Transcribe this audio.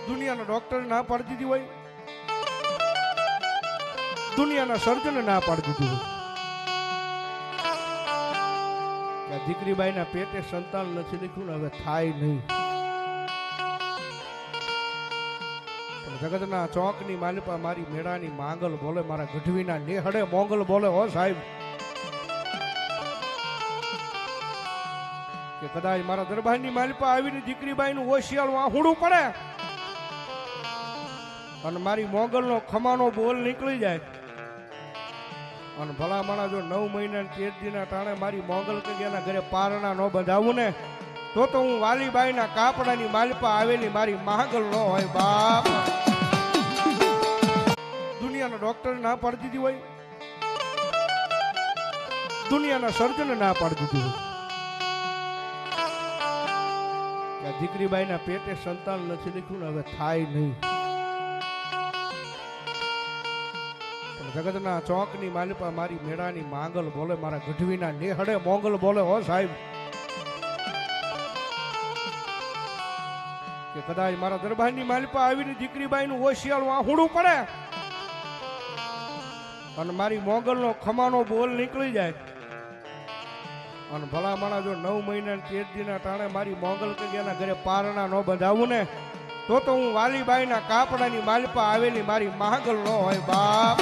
દુનિયાના ડોક્ટર ના પાડી દીધી હોય, દુનિયાના સર્જને ના પાડી દીધી હોય કે દીકરીબાઈના પેટે સંતાન નથી લખ્યું ને હવે થાય નહીં. પણ જગતના ચોકની માલિપા મારી મેળાની માંગલ બોલે, મારા ગઢવીના નેહડે મોંગલ બોલે. હો સાહેબ, કે કદાચ મારા દરબારની માલિપા આવીને દીકરીબાઈનું ઓશિયાળું આહુડું પડે અને મારી મોગલનો ખમાનો બોલ નીકળી જાય અને ભલામણા જો 9 મહિના 13 દીના ટાણે મારી મોગલ કે એના ઘરે પારણા ન બંધાવું ને તો હું વાલીબાઈના કાપડાની માલિપા આવેલી મારી માંગલ ન હોય. બાપ, દુનિયાના ડોક્ટર ના પાડી દીધી હોય, દુનિયાના સર્જને ના પાડી દીધી હોય કે દીકરીબાઈના પેટે સંતાન નથી લખ્યું ને હવે થાય નહીં. જગતના ચોકની માલિપા મારી મેળાની માંગલ બોલે, મારા ગઢવીના નેહડે મોંગલ બોલે. હો સાહેબ, કે કદાચ મારા દરબારની માલિપા આવીને દીકરીબાઈનું ઓશિયાળું આહુડું પડે અને મારી મોગલનો ખમાનો બોલ નીકળી જાય અને ભલામણા જો 9 મહિના 13 દીના ટાણે મારી મોગલ કે એના ઘરે પારણા ન બંધાવું ને તો હું વાલીબાઈના કાપડાની માલિપા આવેલી મારી માંગલ ન હોય. બાપ,